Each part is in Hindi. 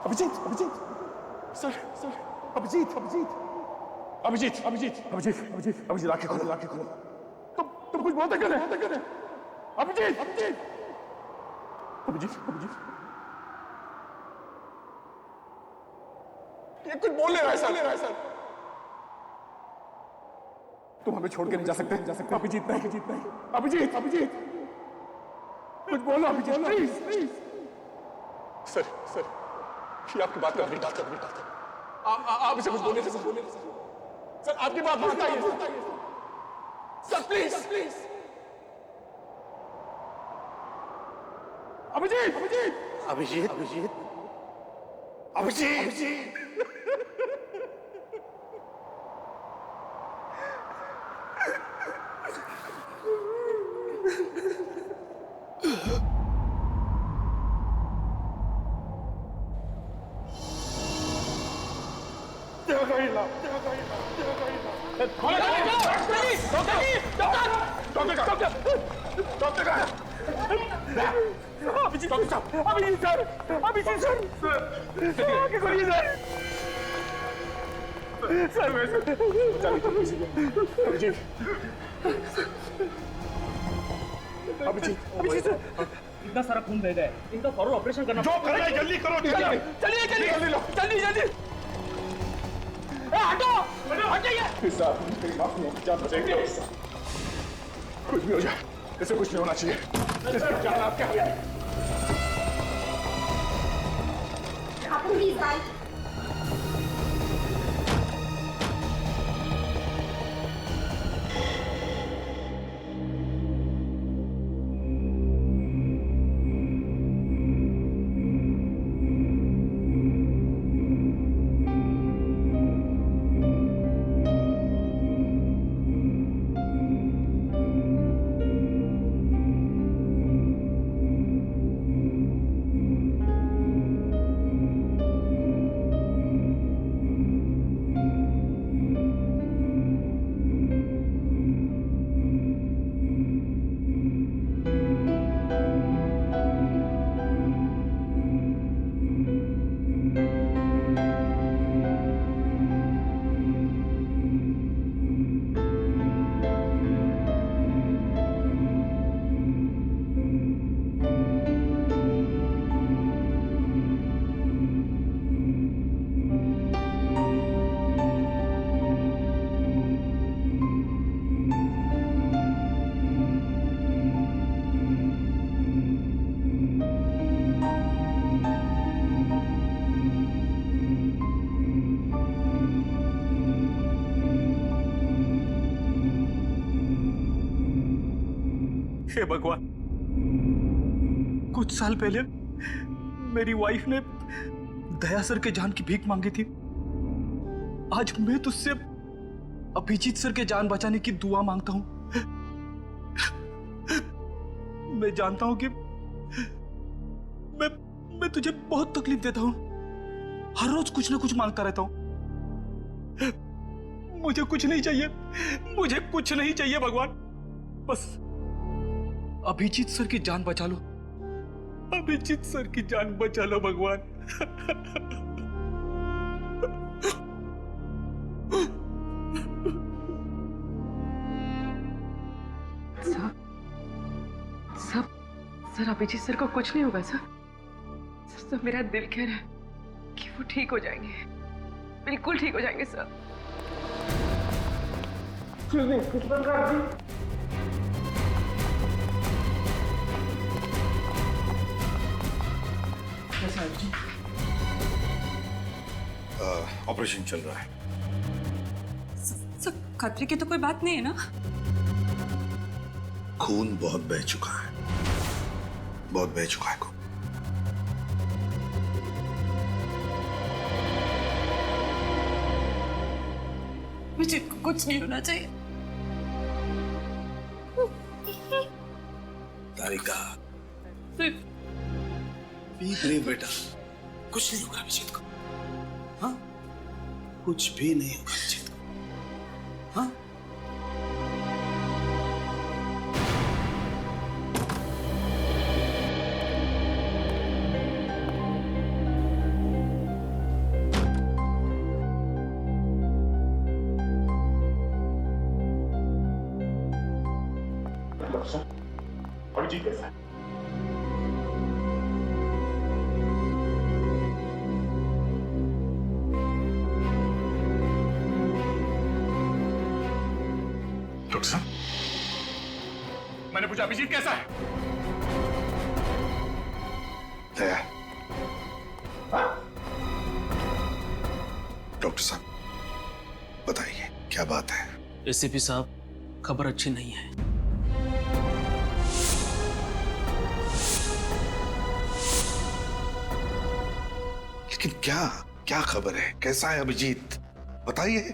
अभिजीत, अभिजीत, सर, सर, अभिजीत, अभिजीत, अभिजीत, अभिजीत, अभिजीत, अभिजीत, अभिजीत, आंखें खोलो, आंखें खोलो। तुम कुछ बोलते क्यों नहीं? अभिजीत, अभिजीत, अभिजीत, अभिजीत, ये कुछ बोल नहीं रहा है सर। तुम हमें छोड़ के नहीं जा सकते, अभिजीत नहीं, अभिजीत नहीं, अभिजीत, अभिजीत, कुछ बोलो Abhijit, please, please. Sir, sir, ये आपकी बात कर रही है। आप इसे कुछ बोले, सर, आपकी बात मानता है sir, please, please. Abhijit, Abhijit, Abhijit, Abhijit, Abhijit, इतना सारा खून बह गया है, इनका फौरन ऑपरेशन करना। जो करना है जल्दी करो, चलिए जल्दी जल्दी। हटो, हटाइए। जान बचेंगे, कुछ भी हो जाए इसे कुछ नहीं होना चाहिए। इसकी जान आप क्या प्लीज भाई। हे भगवान, कुछ साल पहले मेरी वाइफ ने दया सर के जान की भीख मांगी थी। आज मैं तुझसे अभिजीत सर के जान बचाने की दुआ मांगता हूं। मैं जानता हूं कि मैं तुझे बहुत तकलीफ देता हूं, हर रोज कुछ ना कुछ मांगता रहता हूं। मुझे कुछ नहीं चाहिए, मुझे कुछ नहीं चाहिए भगवान, बस अभिजीत सर की जान बचा लो, अभिजीत सर की जान बचा लो भगवान। सर अभिजीत सर को कुछ नहीं होगा सर। सर मेरा दिल कह रहा है कि वो ठीक हो जाएंगे, बिल्कुल ठीक हो जाएंगे सर। ऑपरेशन चल रहा है। सर खतरे की तो कोई बात नहीं है ना? खून बहुत बह चुका है, बहुत बह चुका है खून। मुझे कुछ नहीं होना चाहिए। तारिका, सर बी ब्रेव बेटा, कुछ नहीं होगा अभिजीत को। हाँ, कुछ भी नहीं होगा अभिजीत को। हाँ, डॉक्टर साहब, अभिजीत कैसा है? डॉक्टर साहब, मैंने पूछा अभिजीत कैसा है? दया, डॉक्टर साहब बताइए क्या बात है? एसीपी साहब, खबर अच्छी नहीं है। लेकिन क्या क्या खबर है? कैसा है अभिजीत? बताइए।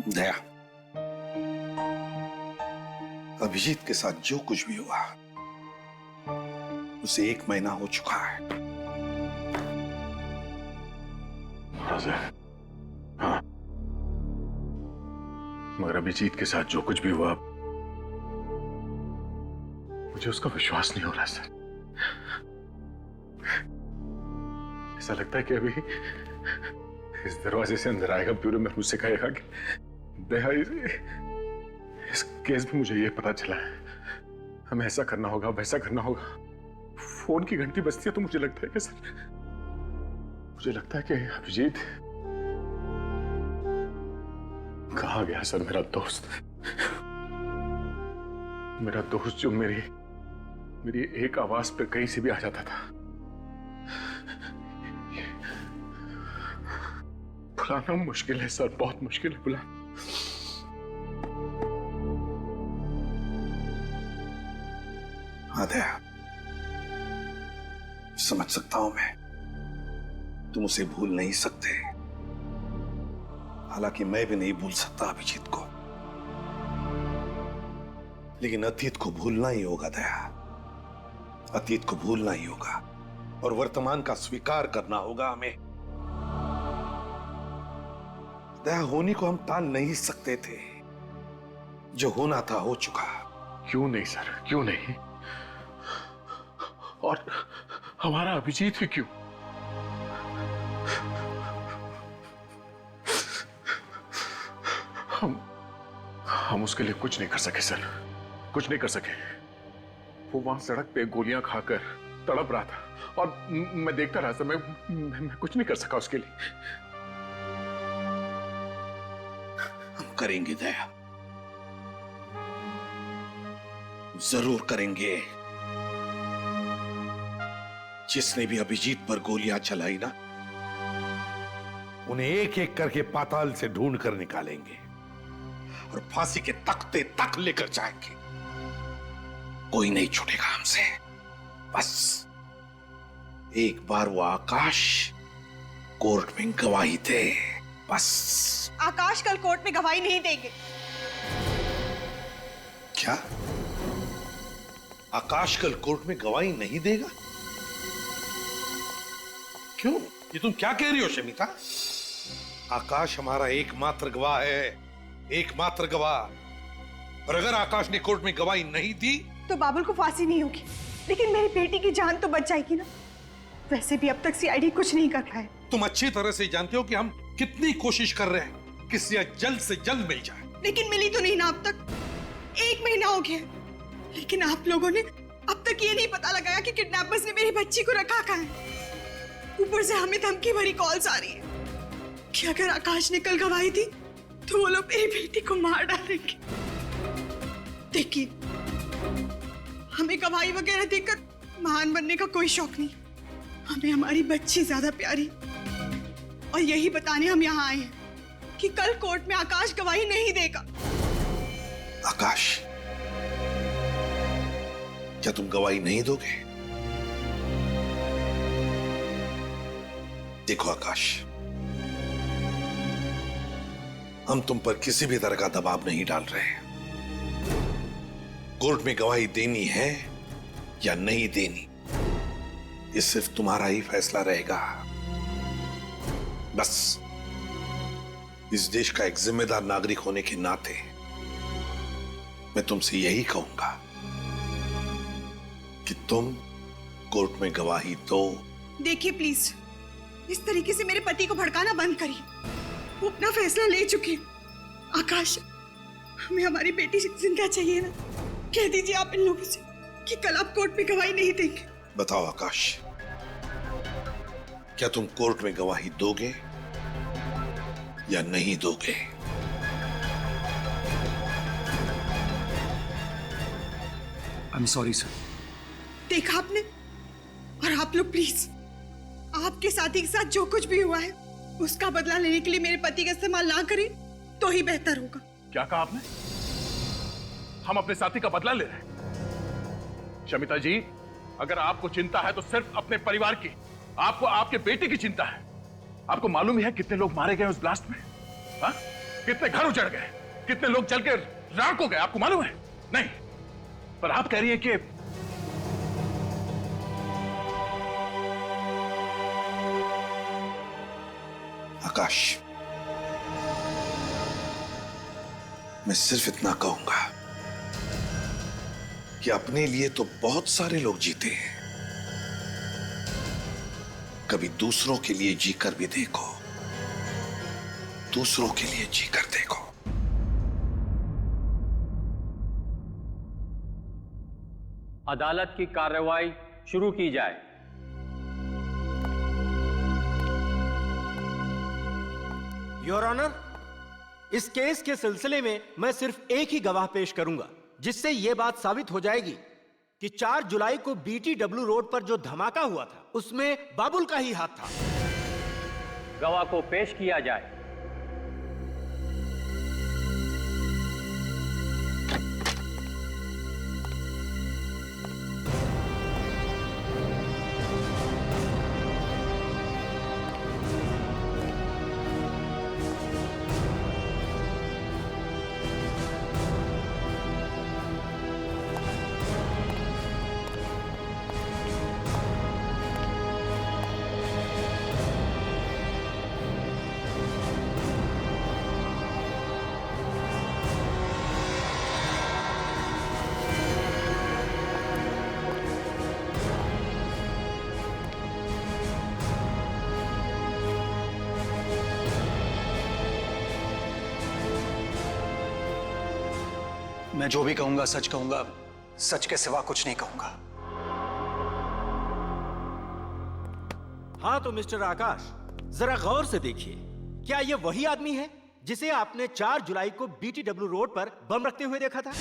दया, अभिजीत के साथ जो कुछ भी हुआ उसे 1 महीना हो चुका है। हाँ, मगर अभिजीत के साथ जो कुछ भी हुआ मुझे उसका विश्वास नहीं हो रहा सर। ऐसा लगता है कि अभी इस दरवाजे से अंदर आएगा ब्यूरो में, मुझसे कहेगा कि दया, इस केस में मुझे ये पता चला है, हमें ऐसा करना होगा, वैसा करना होगा। फोन की घंटी बजती है तो मुझे लगता है कि सर, मुझे लगता है कि अभिजीत कहाँ गया सर? मेरा दोस्त जो मेरी एक आवाज पे कहीं से भी आ जाता था। बुलाना मुश्किल है सर, बहुत मुश्किल है बुलाना। हाँ दया, समझ सकता हूं मैं, तुम उसे भूल नहीं सकते। हालांकि मैं भी नहीं भूल सकता अभिजीत को, लेकिन अतीत को भूलना ही होगा दया। अतीत को भूलना ही होगा और वर्तमान का स्वीकार करना होगा हमें। दया, होनी को हम टाल नहीं सकते थे, जो होना था हो चुका। क्यों नहीं सर, क्यों नहीं? और हमारा अभिजीत ही क्यों? हम उसके लिए कुछ नहीं कर सके सर, कुछ नहीं कर सके। वो वहां सड़क पे गोलियां खाकर तड़प रहा था और मैं देखता रहा सर। मैं कुछ नहीं कर सका उसके लिए। हम करेंगे दया, जरूर करेंगे। जिसने भी अभिजीत पर गोलियां चलाई ना, उन्हें एक एक करके पाताल से ढूंढ कर निकालेंगे और फांसी के तख्ते तक लेकर जाएंगे। कोई नहीं छूटेगा हमसे। बस एक बार वो आकाश कोर्ट में गवाही दे, बस। आकाश कल कोर्ट में गवाही नहीं देंगे। क्या? आकाश कल कोर्ट में गवाही नहीं देगा? क्यों? ये तुम क्या कह रही हो शमिता? आकाश हमारा एकमात्र गवाह है। एकमात्र गवाह। और अगर आकाश ने कोर्ट में गवाही नहीं दी तो बाबुल को फांसी नहीं होगी, लेकिन मेरी बेटी की जान तो बच जाएगी ना। वैसे भी अब तक सीआईडी कुछ नहीं कर पाए। तुम अच्छी तरह से जानते हो कि हम कितनी कोशिश कर रहे हैं कि सिया जल्द से जल्द मिल जाए। लेकिन मिली तो नहीं ना अब तक। 1 महीना हो गया, लेकिन आप लोगों ने अब तक ये नहीं पता लगाया कि किडनैपर्स ने मेरी बच्ची को रखा कहाँ है। ऊपर से हमें धमकी भरी कॉल्स आ रही है कि अगर आकाश ने कल गवाही दी तो वो लोग मेरी बेटी को मार डालेंगे। देखिए, हमें गवाही वगैरह देकर महान बनने का कोई शौक नहीं। हमें हमारी बच्ची ज्यादा प्यारी, और यही बताने हम यहाँ आए हैं कि कल कोर्ट में आकाश गवाही नहीं देगा। आकाश, क्या तुम गवाही नहीं दोगे? देखो आकाश, हम तुम पर किसी भी तरह का दबाव नहीं डाल रहे हैं। कोर्ट में गवाही देनी है या नहीं देनी, ये सिर्फ तुम्हारा ही फैसला रहेगा। बस इस देश का एक जिम्मेदार नागरिक होने के नाते मैं तुमसे यही कहूंगा कि तुम कोर्ट में गवाही दो। देखिए प्लीज, इस तरीके से मेरे पति को भड़काना बंद करिए। वो अपना फैसला ले चुके हैं। आकाश, हमें हमारी बेटी जिंदा चाहिए ना। कह दीजिए आप इन लोगों से कि कल आप कोर्ट में गवाही नहीं देंगे। बताओ आकाश, क्या तुम कोर्ट में गवाही दोगे या नहीं दोगे? I am sorry sir. देखा आपने? और आप लोग प्लीज, आपके साथी के साथ जो कुछ भी हुआ है उसका बदला लेने के लिए मेरे पति का इस्तेमाल ना करें तो ही बेहतर होगा। क्या कहा आपने? हम अपने साथी का बदला ले रहे हैं? शमिता जी, अगर आपको चिंता है तो सिर्फ अपने परिवार की, आपको आपके बेटे की चिंता है। आपको मालूम ही है कितने लोग मारे गए उस ब्लास्ट में? हा? कितने घर उजड़ गए, कितने लोग जल के राख हो गए, आपको मालूम है? नहीं, पर आप कह रही हैं कि आकाश, मैं सिर्फ इतना कहूंगा कि अपने लिए तो बहुत सारे लोग जीते हैं, कभी दूसरों के लिए जीकर भी देखो, दूसरों के लिए जीकर देखो। अदालत की कार्रवाई शुरू की जाए। योर ऑनर, इस केस के सिलसिले में मैं सिर्फ एक ही गवाह पेश करूंगा, जिससे यह बात साबित हो जाएगी कि 4 जुलाई को BTW रोड पर जो धमाका हुआ था उसमें बाबुल का ही हाथ था। गवाह को पेश किया जाए। मैं जो भी कहूंगा सच कहूंगा, सच के सिवा कुछ नहीं कहूंगा। हाँ तो मिस्टर आकाश, जरा गौर से देखिए, क्या यह वही आदमी है जिसे आपने 4 जुलाई को BTW रोड पर बम रखते हुए देखा था?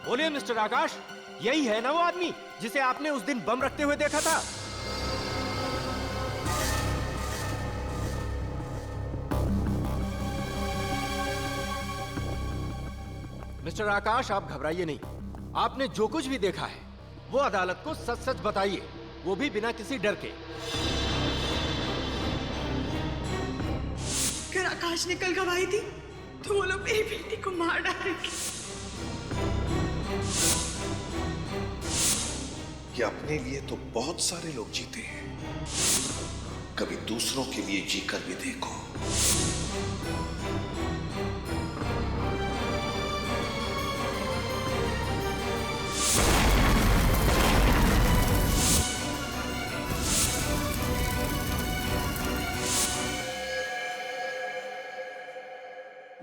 बोलिए मिस्टर आकाश, यही है ना वो आदमी जिसे आपने उस दिन बम रखते हुए देखा था? मिस्टर आकाश, आप घबराइए नहीं। आपने जो कुछ भी देखा है वो अदालत को सच सच बताइए, वो भी बिना किसी डर के। राज ने कल गवाही दी तो वो लोग मेरी बेटी को मार डालेंगे। कि अपने लिए तो बहुत सारे लोग जीते हैं, कभी दूसरों के लिए जीकर भी देखो।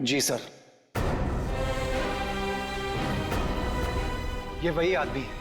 जी सर, ये वही आदमी है।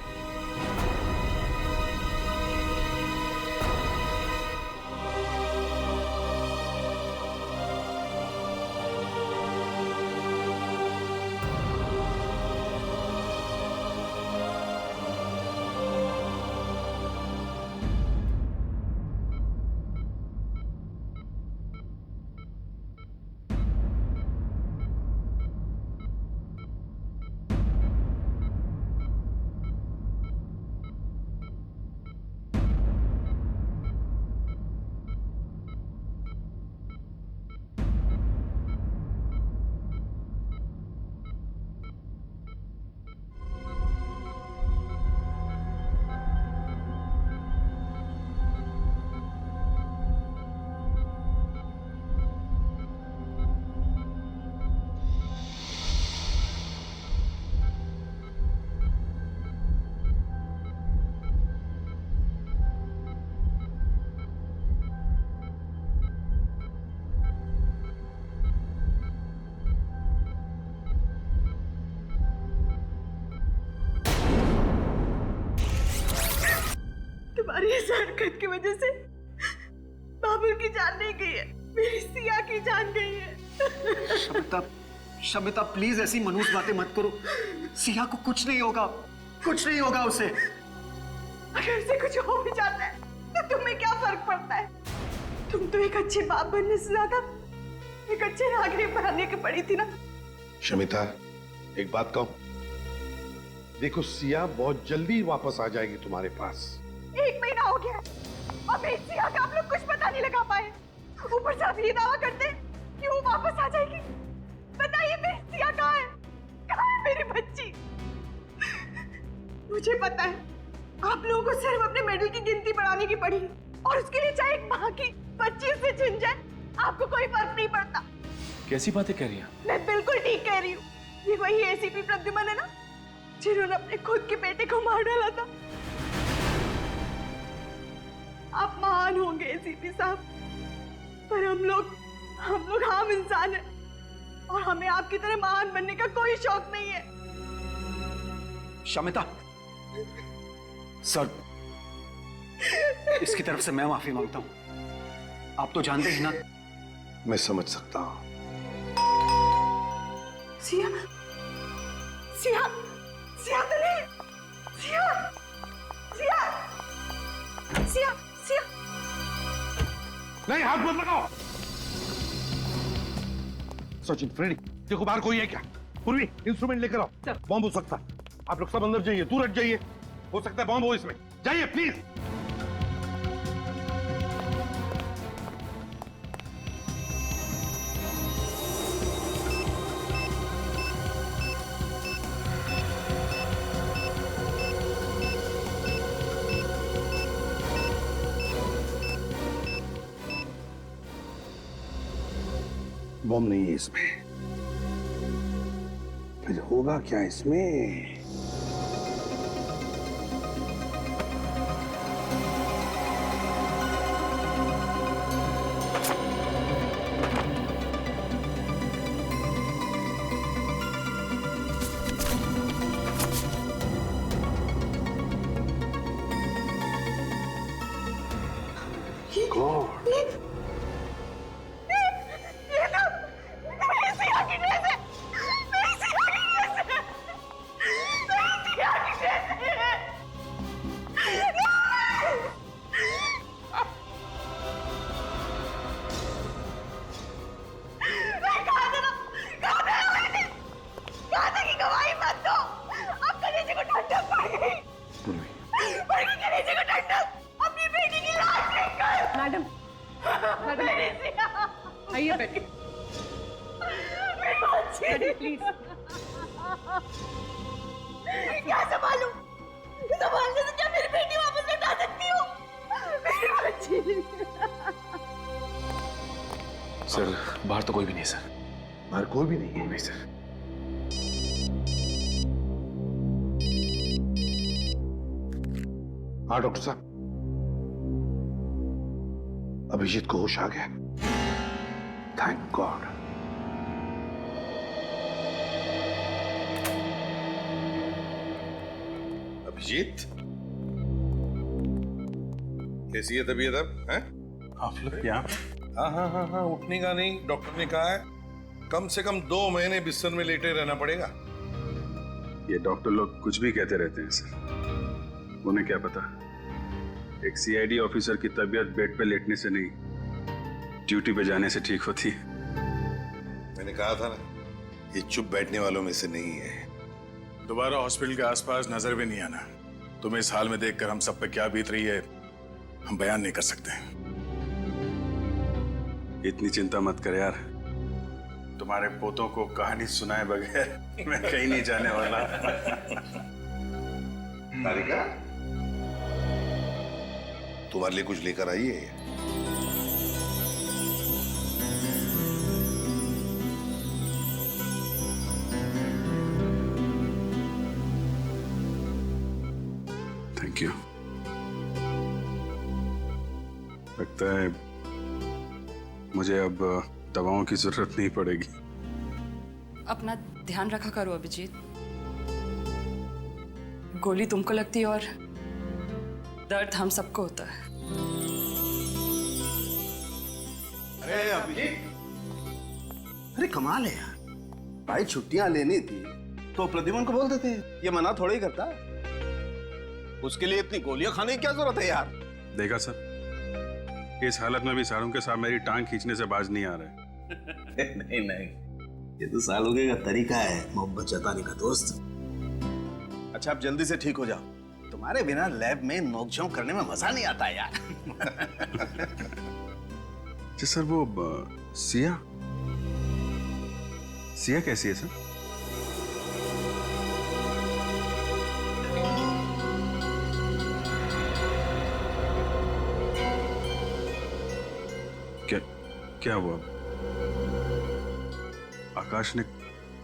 तुम्हारी इस हरकत की वजह से बाबुल की जान नहीं गई है, मेरी सिया की जान गई है। शमिता, शमिता प्लीज ऐसी मनहूस बातें मत करो। सिया को कुछ नहीं होगा, कुछ नहीं होगा उसे। अगर उसे कुछ हो भी जाता है तो तुम्हें क्या फर्क पड़ता है? तुम तो एक अच्छे बाप बनने से ज्यादा एक अच्छे नागरिक बनने की पड़ी थी ना। शमिता, एक बात कहूं, देखो सिया बहुत जल्दी वापस आ जाएगी तुम्हारे पास। 1 महीना हो गया और मेरी सिया का आप लोग कुछ पता नहीं लगा पाए। ऊपर से आप ये दावा करते कि वो वापस आ जाएगी। बताइए मेरी सिया कहाँ है? कहाँ है मेरी बच्ची? मुझे पता है आप लोगों को सिर्फ अपने मेडल की गिनती बढ़ाने की पड़ी और उसके लिए चाहे एक माँ की 25 से छिन जाए आपको कोई फर्क नहीं पड़ता। कैसी बातें कह रही हैं? मैं बिल्कुल ठीक कह रही हूँ। ये वही एसीपी प्रद्युमन है ना जिन्होंने अपने खुद के बेटे को मार डाला था। आप महान होंगे एसीपी साहब, पर हम लोग आम इंसान हैं और हमें आपकी तरह महान बनने का कोई शौक नहीं है। शमिता, सर, इसकी तरफ से मैं माफी मांगता हूं। आप तो जानते हैं ना। मैं समझ सकता हूं। सिया, सिया, सिया तो नहीं, सिया, सिया, सिया, सिया। नहीं, हाथ मत लगाओ। सचिन, फ्रेडी, देखो बाहर कोई है क्या? पूर्वी, इंस्ट्रूमेंट लेकर आओ। बॉम्ब हो सकता है। आप लोग सब अंदर जाइए, दूर हट जाइए। हो सकता है बॉम्ब हो इसमें। जाइए प्लीज। बॉम्ब नहीं है इसमें। फिर होगा क्या इसमें? God. मैडम, सर बाहर तो कोई भी नहीं सर। बाहर कोई भी नहीं है? नहीं सर। हाँ डॉक्टर साहब, अभिजीत को होश आ गया। Thank God. अभिजीत, कैसी है तबीयत अब? हैं? आप लोग यहाँ? हाँ, उठने का नहीं, डॉक्टर ने कहा है कम से कम 2 महीने बिस्तर में लेटे रहना पड़ेगा। ये डॉक्टर लोग कुछ भी कहते रहते हैं सर, उन्हें क्या पता एक सीआईडी ऑफिसर की तबीयत बेड पे लेटने से नहीं, ड्यूटी पे जाने से ठीक होती है। मैंने कहा था ना, ये चुप बैठने वालों में से नहीं है। दोबारा हॉस्पिटल के आसपास नजर भी नहीं आना। तुम्हें इस हाल में देखकर हम सब पे क्या बीत रही है हम बयान नहीं कर सकते। इतनी चिंता मत कर यार, तुम्हारे पोतों को कहानी सुनाए बगैर मैं कहीं नहीं जाने वाला। तारिका, तुम्हारे लिए कुछ लेकर आई है? Thank you. लगता है मुझे अब दवाओं की जरूरत नहीं पड़ेगी। अपना ध्यान रखा करो अभिजीत। गोली तुमको लगती है और दर्द हम सबको होता है। अरे अभिजीत, अरे कमाल है यार, भाई छुट्टियां लेनी थी तो प्रद्युमन को बोल देते, ये मना थोड़ा ही करता है। उसके लिए इतनी गोलियां खाने की क्या जरूरत है यार? देखा सर, इस हालत में भी सारों के साथ मेरी टांग खींचने से बाज नहीं आ रहे। नहीं, ये तो सालोगे का तरीका है मोहब्बत जताने का दोस्त। अच्छा, आप जल्दी से ठीक हो जाओ, तुम्हारे बिना लैब में नोकझोंक करने में मजा नहीं आता यार। जी सर, वो सिया कैसी है सर? क्या हुआ? आकाश ने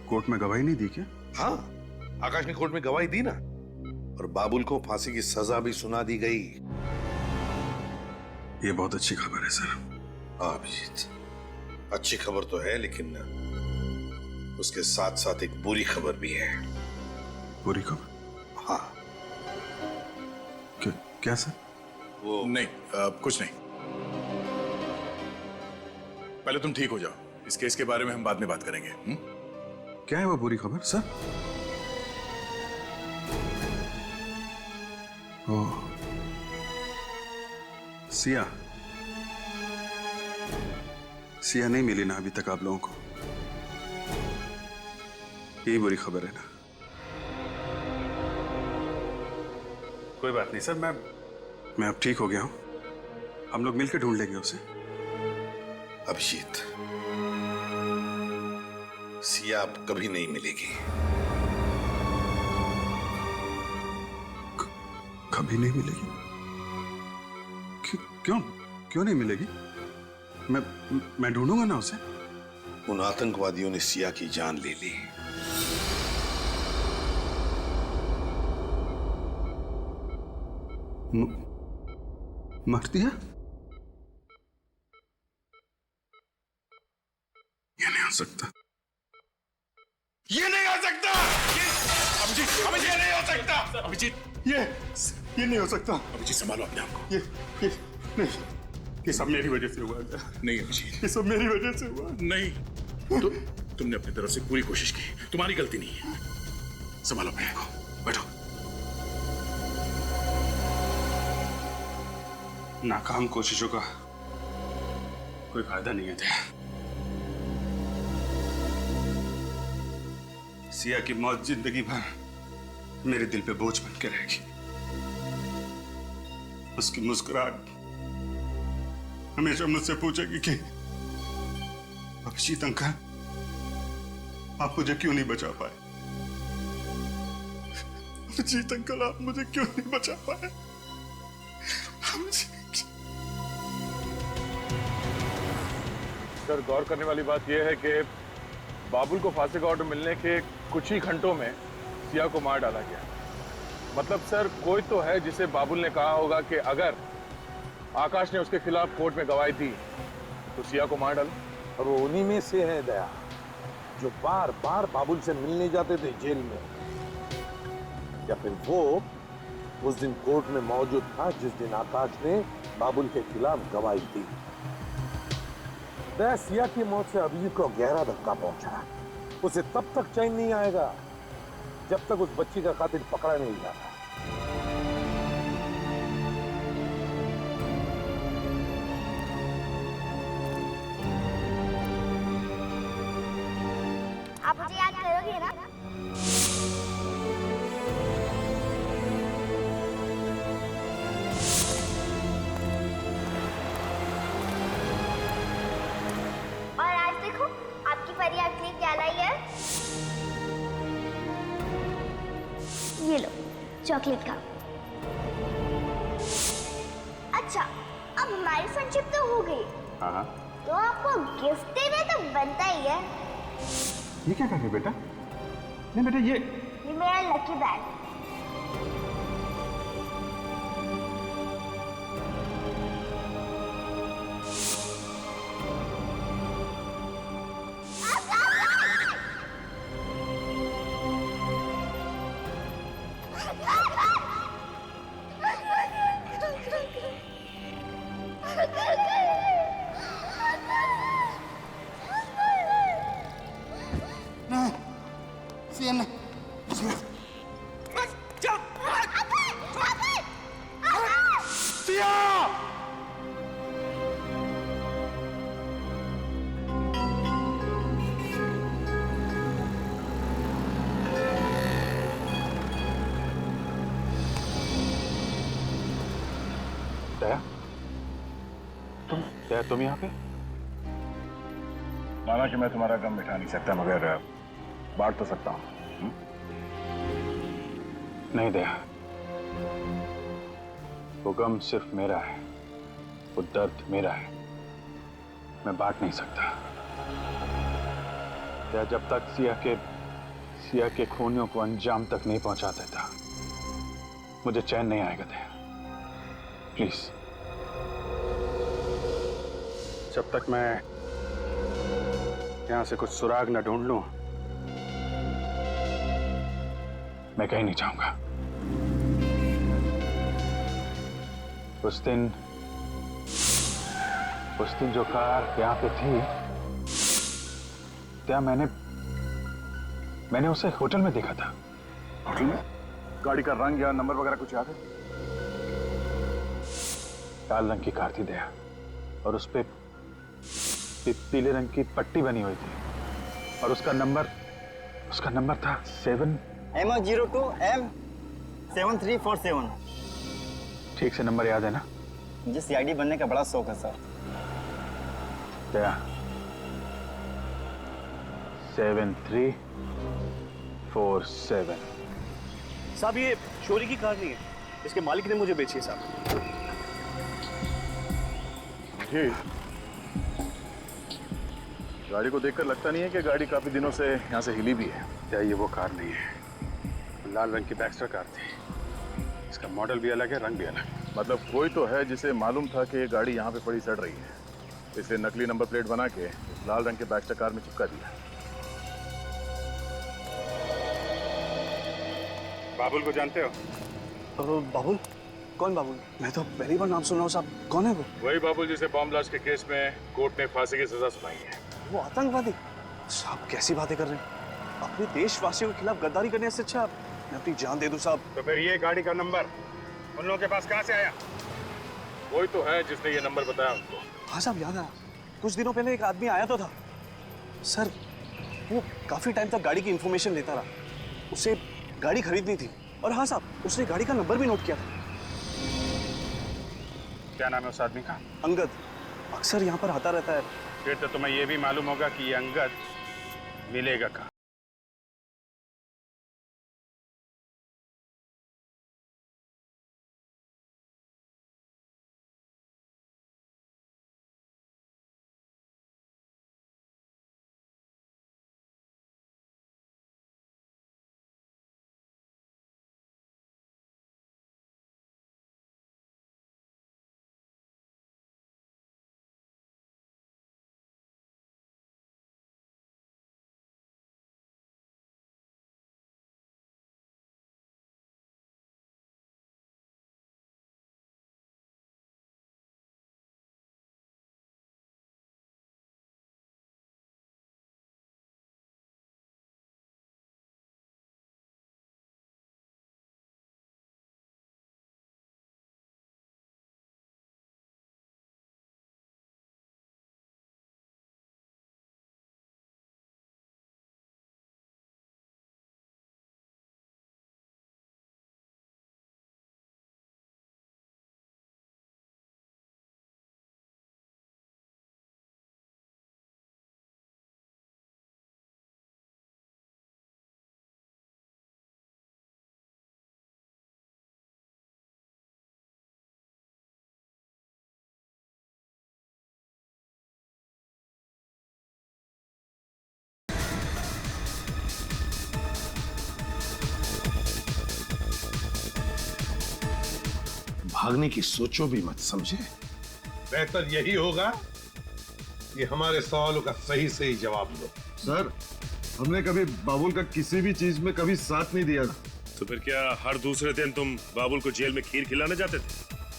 कोर्ट में गवाही नहीं दी क्या? हाँ, आकाश ने कोर्ट में गवाही दी ना, और बाबुल को फांसी की सजा भी सुना दी गई। ये बहुत अच्छी खबर है सर। हाँ अभिजीत, अच्छी खबर तो है, लेकिन उसके साथ साथ एक बुरी खबर भी है। बुरी खबर? हाँ। क्या सर? वो नहीं, कुछ नहीं। पहले तुम ठीक हो जाओ, इस केस के बारे में हम बाद में बात करेंगे। क्या है वो बुरी खबर सर? ओह, सिया नहीं मिली ना अभी तक आप लोगों को? यही बुरी खबर है ना? कोई बात नहीं सर, मैं अब ठीक हो गया हूं, हम लोग मिलकर ढूंढ लेंगे उसे। अभिजीत, सिया अब कभी नहीं मिलेगी। कभी नहीं मिलेगी? क्यों नहीं मिलेगी? मैं ढूंढूंगा ना उसे। उन आतंकवादियों ने सिया की जान ले ली। मार दिया? ये नहीं हो सकता, ये नहीं हो सकता। अभिजीत, ये नहीं हो सकता। अभिजीत, ये नहीं हो सकता। अभिजीत संभालो अपने आप को। ये नहीं, ये सब मेरी वजह से हुआ। नहीं अभिजीत, ये सब मेरी वजह से हुआ। नहीं, तुमने अपनी तरफ से पूरी कोशिश की, तुम्हारी गलती नहीं है। संभालो अपने आप को, बैठो। नाकाम कोशिशों का कोई फायदा नहीं है। सिया की मौत जिंदगी भर मेरे दिल पे बोझ बन के रहेगी। उसकी मुस्कुराहट हमेशा मुझसे पूछेगी कि अभिजीत अंकल, आप मुझे क्यों नहीं बचा पाए? अभिजीत अंकल, आप मुझे क्यों नहीं बचा पाए? सर, गौर करने वाली बात यह है कि बाबुल को फांसी का ऑर्डर मिलने के कुछ ही घंटों में सिया को मार डाला गया। मतलब सर, कोई तो है जिसे बाबुल ने कहा होगा कि अगर आकाश ने उसके खिलाफ कोर्ट में गवाही दी तो सिया को मार डालो। और वो उन्हीं में से है दया, जो बार बार बाबुल से मिलने जाते थे जेल में, या फिर वो उस दिन कोर्ट में मौजूद था जिस दिन आकाश ने बाबुल के खिलाफ गवाही दी। दया, सिया की मौत से अभिजीत को गहरा धक्का पहुंचा। उसे तब तक चैन नहीं आएगा जब तक उस बच्ची का कातिल पकड़ा नहीं जाता। आप मुझे याद करोगे ना? और आज देखो आपकी परी आपके लिए क्या लाई है। ये लो चॉकलेट का। अच्छा, अब हमारी फ्रेंडशिप तो हो गई, हाँ, तो आपको गिफ्ट देना तो बनता ही है। ये क्या कर रहे हो बेटा? नहीं बेटा, ये मेरा लकी बैग। दया, तुम यहाँ पे? माना कि मैं तुम्हारा गम मिटा नहीं सकता, मगर बांट तो सकता हूँ। नहीं दया, वो गम सिर्फ मेरा है, वो दर्द मेरा है, मैं बांट नहीं सकता। दया, जब तक सिया के खूनियों को अंजाम तक नहीं पहुंचा देता, मुझे चैन नहीं आएगा। दया, प्लीज, जब तक मैं यहां से कुछ सुराग न ढूंढ लूं, मैं कहीं नहीं जाऊंगा। उस दिन जो कार यहां पे थी, क्या मैंने उसे होटल में देखा था। होटल में? गाड़ी का रंग या नंबर वगैरह कुछ याद है? लाल रंग की कार थी दया, और उस पे पीले रंग की पट्टी बनी हुई थी, और उसका नंबर था 7 M02 M7347। ठीक से नंबर याद है ना? मुझे CID बनने का बड़ा शौक है सर। क्या? 7347। साहब, ये चोरी की कार नहीं है, इसके मालिक ने मुझे बेची है साहब। जी, गाड़ी को देखकर लगता नहीं है कि गाड़ी काफी दिनों से यहाँ से हिली भी है। क्या ये वो कार नहीं है? लाल रंग की बैक्स्टर कार थी, इसका मॉडल भी अलग है, रंग भी अलग। मतलब कोई तो है जिसे मालूम था कि ये गाड़ी यहाँ पे पड़ी सड़ रही है, इसलिए नकली नंबर प्लेट बना के लाल रंग के बैक्स्टर कार में चिपका दिया। बाबुल को जानते हो? बाबुल? कौन बाबुल? मैं तो पहली बार नाम सुन रहा हूँ साहब। कौन है वो? वही बाबुल जिसे बॉम्ब ब्लास्ट के केस में कोर्ट ने फांसी की सजा सुनाई है। वो आतंकवादी? साहब कैसी बातें कर रहे हैं? अपने देशवासियों के खिलाफ गद्दारी करने से अच्छा मैं अपनी जान दे दूं साहब। तो फिर ये गाड़ी का नंबर उन लोगों के पास कहाँ से आया? कोई तो है जिसने ये नंबर बताया उनको। हाँ साहब, याद आया। कुछ दिनों पहले एक आदमी आया तो था सर, वो काफी टाइम तक गाड़ी की इंफॉर्मेशन लेता रहा, उसे गाड़ी खरीदनी थी, और हाँ साहब, उसने गाड़ी का नंबर भी नोट किया था। क्या नाम है उस आदमी का? अंगद, अक्सर यहाँ पर आता रहता है। फिर तो तुम्हें यह भी मालूम होगा कि ये अंगद मिलेगा कहाँ। भागने की सोचो भी मत, समझे? बेहतर यही होगा कि हमारे सवालों का सही सही जवाब दो। सर, हमने कभी बाबुल का किसी भी चीज में कभी साथ नहीं दिया। तो फिर क्या हर दूसरे दिन तुम बाबुल को जेल में खीर खिलाने जाते थे?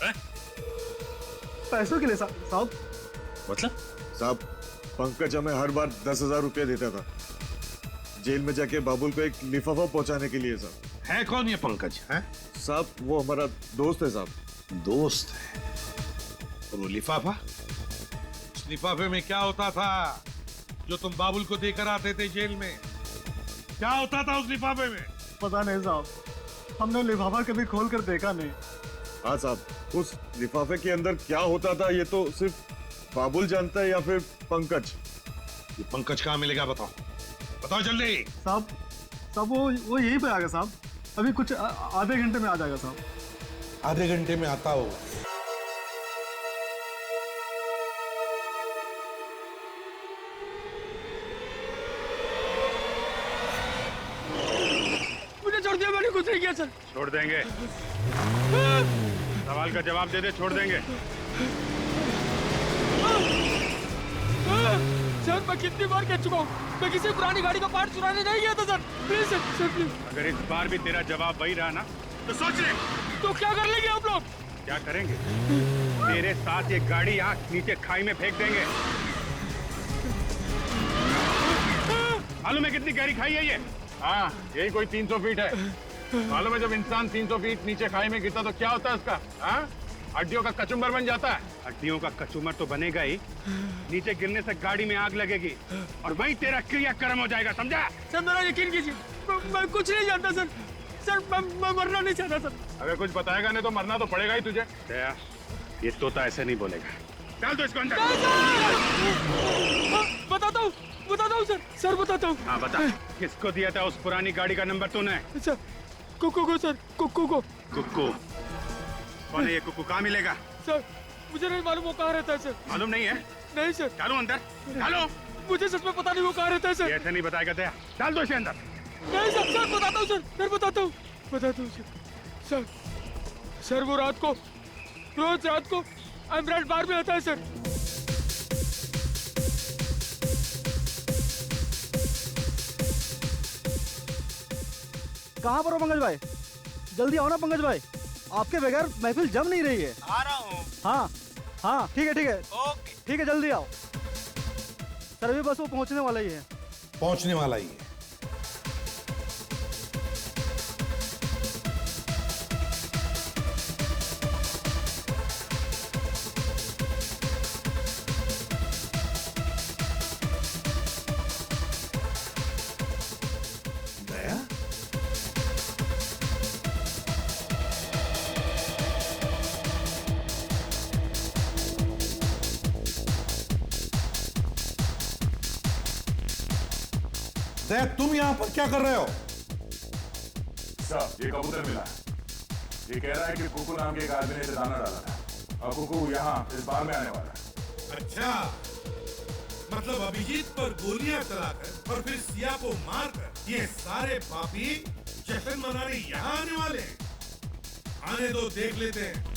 हैं? पैसों के लिए साहब। मतलब? साहब, पंकज हमें हर बार 10,000 रुपया देता था जेल में जाके बाबुल को एक लिफाफा पहुंचाने के लिए। साहब, है कौन ये पंकज? है साहब, वो हमारा दोस्त है। साहब, दोस्त है? और वो लिफाफा? उस लिफाफे में क्या होता था जो तुम बाबुल को देकर आते थे जेल में? क्या होता था उस लिफाफे में? पता नहीं साहब, हमने लिफाफा कभी खोल कर देखा नहीं। हाँ साहब, उस लिफाफे के अंदर क्या होता था ये तो सिर्फ बाबुल जानता है या फिर पंकज। ये पंकज कहाँ मिलेगा? बताओ बताओ जल्दी। साहब वो यहीं पे आ गया साहब, अभी कुछ आधे घंटे में आ जाएगा साहब। आधे घंटे में आता हो? मुझे छोड़ दिया, मैंने कुछ नहीं किया सर। छोड़ देंगे? सवाल का जवाब दे दे, छोड़ देंगे। सर, मैं कितनी बार कह चुका हूँ, मैं किसी पुरानी गाड़ी का पार्ट चुराने नहीं गया था सर। Please sir please. अगर इस बार भी तेरा जवाब वही रहा ना तो सोच ले। तो क्या कर लेंगे आप लोग? क्या करेंगे? तेरे साथ ये गाड़ी आंख नीचे खाई में फेंक देंगे। मालूम है कितनी गहरी खाई है ये? हाँ, यही कोई 300 फीट है। मालूम है जब इंसान 300 फीट नीचे खाई में गिरता तो क्या होता है उसका? हाँ, हड्डियों का कचुम्बर बन जाता है। हड्डियों का कचूमर तो बनेगा ही, नीचे गिरने से गाड़ी में आग लगेगी और वहीं तेरा क्रियाक्रम हो जाएगा, समझा? सर, मेरा यकीन कीजिए, मैं कुछ नहीं जानता सर। सर, मैं मरना नहीं चाहता सर। अगर कुछ बताएगा नहीं तो मरना तो पड़ेगा ही तुझे। ये तोता ऐसे नहीं बोलेगा। डाल दो इसको अंदर। बताता हूँ सर। सर बताता हूँ। हाँ बता, किसको दिया था उस पुरानी गाड़ी का नंबर तूने? सर, कुक्कू को सर, कुक्कू को। कुक्कू? कौन है ये कुक्कू? कहाँ मिलेगा? सर, मुझे नहीं मालूम वो कहाँ रहता है सर। मालूम नहीं है? नहीं सर। डालो अंदर, डालो। मुझे सच में पता नहीं वो कहाँ रहता है सर। ऐसे नहीं बताएगा दया, डाल दो इसे अंदर। नहीं सर, सर बताता हूँ सर, फिर बताता हूँ सर। सर वो रोज रात को एमराल्ड बार में आता है सर। कहाँ पर हो पंकज भाई? जल्दी आओ ना पंकज भाई, आपके बगैर महफिल जम नहीं रही है। आ रहा हूँ। हाँ ठीक है ओके। ठीक है, जल्दी आओ सर, अभी बस वो पहुंचने वाला ही है। पहुंचने वाला ही है। तुम यहां पर क्या कर रहे हो? साहब, ये कबूतर मिला है। ये कह रहा है कि कुकू नाम के एक आदमी ने इसे दाना डाला था और कुकू यहाँ इस बार में आने वाला है। अच्छा, मतलब अभिजीत पर गोलियां चलाकर और फिर सिया को मारकर ये सारे पापी जश्न मनाने यहाँ आने वाले हैं। आने दो, देख लेते हैं।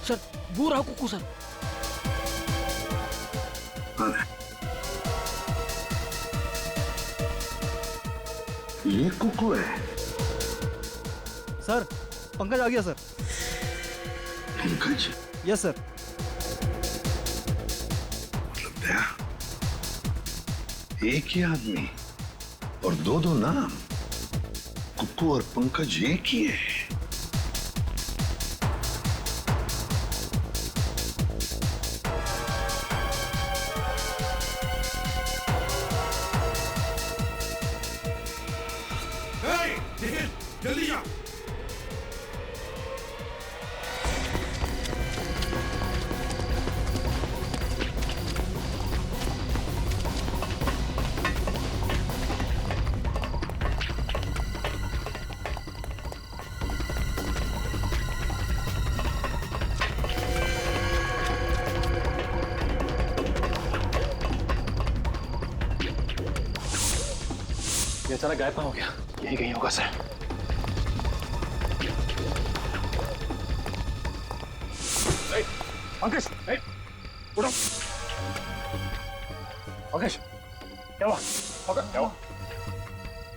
सर, वो रहा कुक्कू सर। ये कुकू है? सर, पंकज आ गया sir. Pankaj? Yes sir. Daya, एक ही आदमी और दो नाम, कुकू और पंकज एक ही है। जल्दी जा। अचानक गायब हो गया। यही कहीं होगा सर। पंकज, उठो। पंकज, क्या हुआ? क्या हुआ?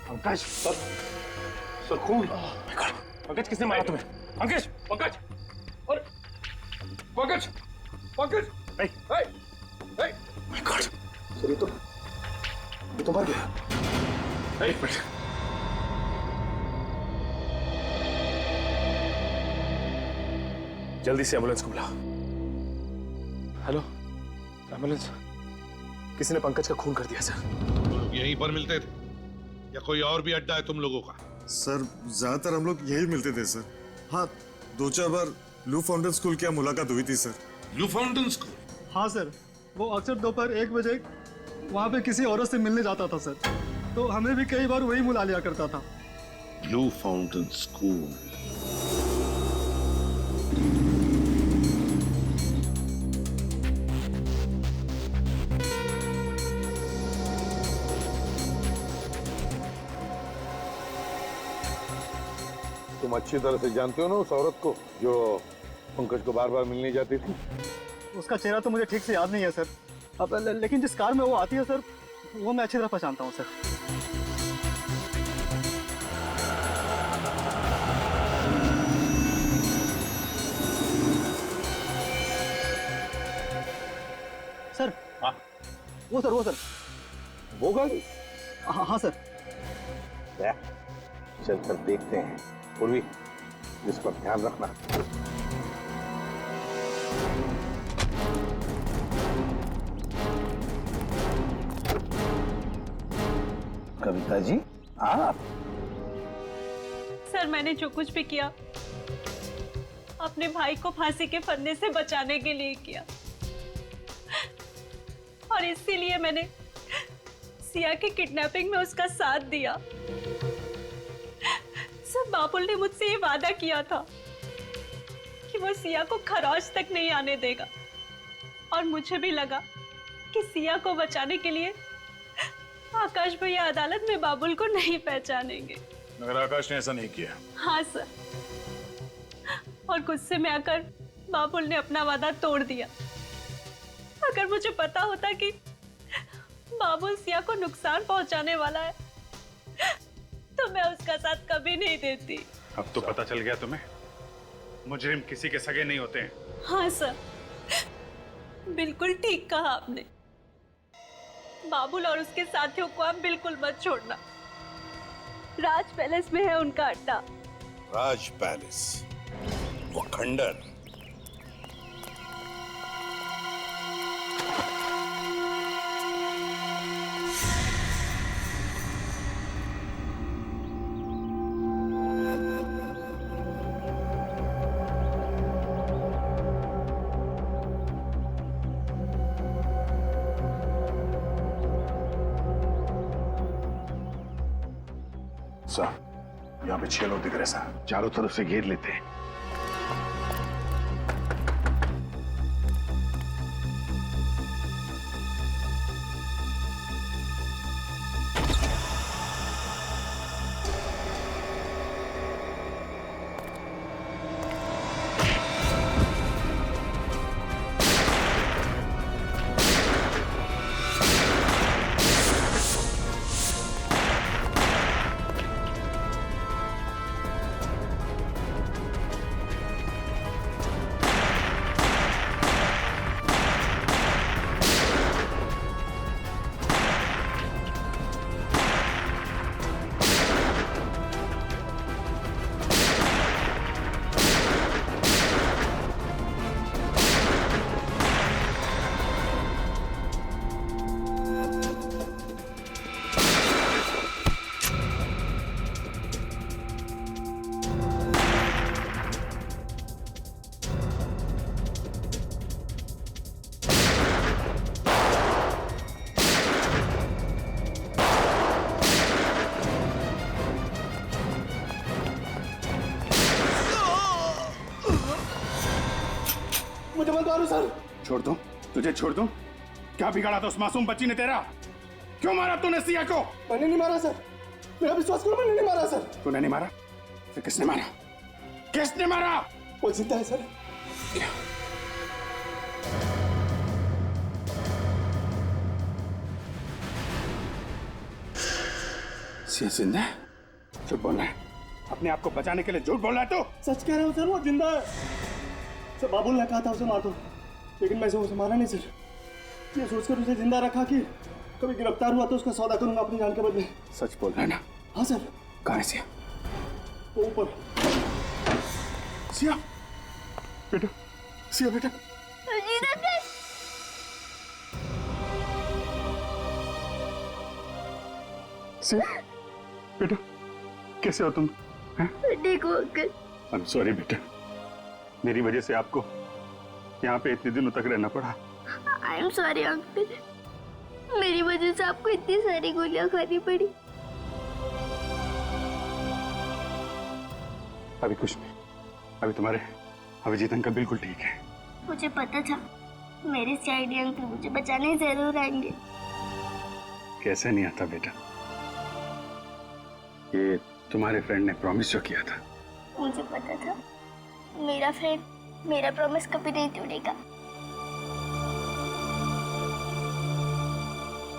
पंकज, सर खून। पंकज, किसने मारा तुम्हें? पंकज, पंकज, और Pankaj, Pankaj, my God, sir ये तो मर गया। एक मिनट। जल्दी से एम्बुलेंस को बुलाओ। Hello, ambulance. किसी ने पंकज का खून कर दिया सर। यहीं पर मिलते थे या कोई और भी अड्डा है तुम लोगों का? सर ज्यादातर हम लोग यही मिलते थे सर। हाँ, 2-4 बार लू फाउंटेन स्कूल की मुलाकात हुई थी सर। लू फाउंटेन स्कूल? हाँ सर, वो अक्सर दोपहर 1 बजे वहाँ पे किसी औरत से मिलने जाता था सर, तो हमें भी कई बार वही बुला लिया करता था। लू फाउंटेन स्कूल। तुम अच्छी तरह से जानते हो ना उस औरत को जो पंकज को बार बार मिलने जाती थी? उसका चेहरा तो मुझे ठीक से याद नहीं है सर, अब लेकिन जिस कार में वो आती है सर, वो मैं अच्छी तरह पहचानता हूँ सर। सर, हाँ, वो सर, वो गाड़ी? हाँ सर। चल कर देखते हैं। पूर्वी, इस पर ध्यान रखना। कविता जी, आप? सर, मैंने जो कुछ भी किया अपने भाई को फांसी के फंदे से बचाने के लिए किया, और इसीलिए मैंने सिया की किडनैपिंग में उसका साथ दिया। सर, बाबुल ने मुझसे ये वादा किया था कि वो सिया को खरौच तक नहीं आने देगा, और मुझे भी लगा कि सिया को बचाने के लिए आकाश भैया अदालत में बाबुल को नहीं पहचानेंगे। मगर आकाश ने ऐसा नहीं किया। हाँ सर, और गुस्से में आकर बाबुल ने अपना वादा तोड़ दिया। अगर मुझे पता होता कि बाबुल सिया को नुकसान पहुंचाने वाला है तो मैं उसका साथ कभी नहीं देती। अब तो पता चल गया तुम्हें, मुजरिम किसी के सगे नहीं होते हैं। हाँ सर, बिल्कुल ठीक कहा आपने। बाबुल और उसके साथियों को आप बिल्कुल मत छोड़ना। राज पैलेस में है उनका अड्डा। राज पैलेस, वो खंडर। यहाँ पे 6 लोग दिख रहे सर। चारों तरफ से घेर लेते हैं। मुझे मत मारो सर। छोड़ दूं? तुझे छोड़ दूं? क्या बिगाड़ा था उस मासूम बच्ची ने तेरा? क्यों मारा तूने सिया को? मैंने नहीं मारा सर। मेरा विश्वास करो, मैंने नहीं मारा सर। तूने नहीं मारा? फिर किसने मारा? किसने मारा? वो जिंदा है सर। सिया जिंदा है? झूठ बोल रहा है। अपने आप को बचाने के लिए झूठ बोल रहा है तू? सच कह रहा हूँ सर, वो जिंदा है सर। बाबुल ने कहा था उसे मार दो, लेकिन मैं उसे मारा नहीं सर। ये सोचकर उसे जिंदा रखा कि कभी गिरफ्तार हुआ तो उसका सौदा करूंगा अपनी जान के बदले। सच बोल रहा है ना? हाँ सर। कहाँ है सिया? वो ऊपर। सिया बेटा, सिया बेटा। सिया बेटा, कैसे हो तुम? ठीक हो अंकल। आई एम सॉरी बेटा, मेरी वजह से आपको यहाँ पे इतने दिनों तक रहना पड़ा। आई एम सॉरी अंकल, मेरी वजह से आपको इतनी सारी गोलियां खानी पड़ी। अभी कुछ नहीं, अभी तुम्हारे अभिजीत अंकल बिल्कुल ठीक है। मुझे पता था मेरे सीआईडी अंकल मुझे बचाने जरूर आएंगे। कैसे नहीं आता बेटा, ये तुम्हारे फ्रेंड ने प्रॉमिस जो किया था। मुझे पता था मेरा फ्रेंड मेरा प्रॉमिस कभी नहीं तोड़ेगा।